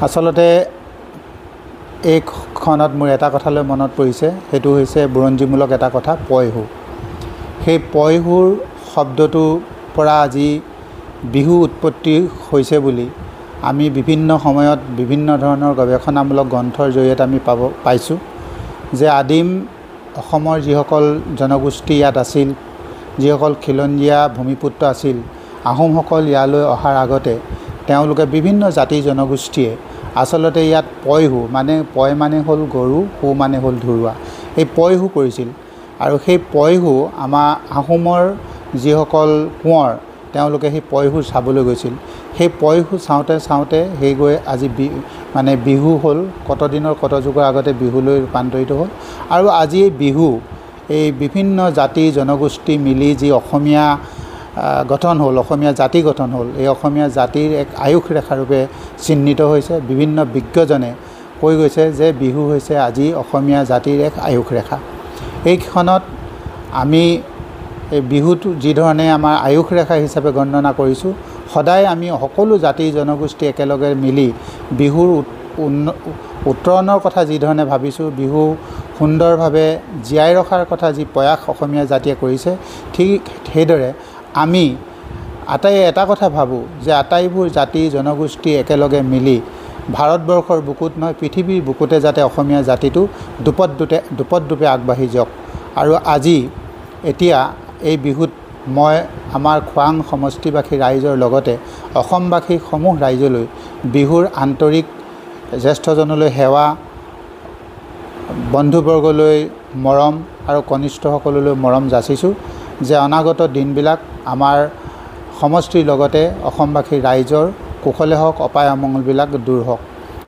আচলতে এই ক্ষণত মোৰ এটা কথালৈ মনত পৰিছে, সেইটো হৈছে বুৰঞ্জীমূলক এটা কথা, পয়হু। সেই পয়হুৰ শব্দটোৰ পৰা আজি বিহু উৎপত্তি হৈছে বুলি আমি বিভিন্ন সময়ত বিভিন্ন ধৰণৰ গৱেষণামূলক গ্ৰন্থৰ জৰিয়তে আমি পাইছোঁ যে আদিম অসমৰ যিসকল জনগোষ্ঠী ইয়াত আছিল, যিসকল খিলঞ্জীয়া ভূমিপুত্ৰ আছিল, আহোমসকল ইয়ালৈ অহাৰ আগতে তেওঁলোকে বিভিন্ন জাতি জনগোষ্ঠীয়ে আচলতে ইয়াত পয়হু মানে পয় মানে হ'ল গৰু, হু মানে হ'ল ধুৰুৱা, এই পয়হু কৰিছিল। আৰু সেই পয়হু আমাৰ আহোমৰ যিসকল কোঁৱৰ তেওঁলোকে সেই পয়হু চাবলৈ গৈছিল। সেই পয়হু চাওঁতে চাওঁতে সেই গৈ আজি মানে বিহু হ'ল, কতদিনৰ কত যুগৰ আগতে বিহুলৈ ৰূপান্তৰিত হ'ল। আৰু আজি এই বিহু এই বিভিন্ন জাতি জনগোষ্ঠী মিলি যি অসমীয়া গঠন হ'ল, অসমীয়া জাতি গঠন হ'ল, এই অসমীয়া জাতিৰ এক আয়ুস ৰেখাৰূপে চিহ্নিত হৈছে। বিভিন্ন বিজ্ঞজনে কৈ গৈছে যে বিহু হৈছে আজি অসমীয়া জাতিৰ এক আয়ুস ৰেখা। এই ক্ষণত আমি এই বিহুটো যিধৰণে আমাৰ আয়ুস ৰেখা হিচাপে গণনা কৰিছোঁ, সদায় আমি সকলো জাতি জনগোষ্ঠী একেলগে মিলি বিহুৰ উত্তৰণৰ কথা যিধৰণে ভাবিছোঁ, বিহু সুন্দৰভাৱে জীয়াই ৰখাৰ কথা যি প্ৰয়াস অসমীয়া জাতিয়ে কৰিছে, ঠিক সেইদৰে আমি এটা কথা ভাবোঁ যে আটাইবোৰ জাতি জনগোষ্ঠী একেলগে মিলি ভাৰতবৰ্ষৰ বুকুত নহয় পৃথিৱীৰ বুকুতে যাতে অসমীয়া জাতিটো দুপদৰূপে আগবাঢ়ি যাওক। আৰু আজি এতিয়া এই বিহুত মই আমাৰ খোৱাং সমষ্টিবাসী ৰাইজৰ লগতে অসমবাসী সমূহ ৰাইজলৈ বিহুৰ আন্তৰিক জ্যেষ্ঠজনলৈ সেৱা, বন্ধুবৰ্গলৈ মৰম আৰু কনিষ্ঠসকললৈ মৰম যাচিছোঁ যে অনাগত দিনবিলাক আমাৰ সমষ্টিৰ লগতে অসমবাসী ৰাইজৰ কুশলে হওক, অপায় অমংগলবিলাক দূৰ হওক।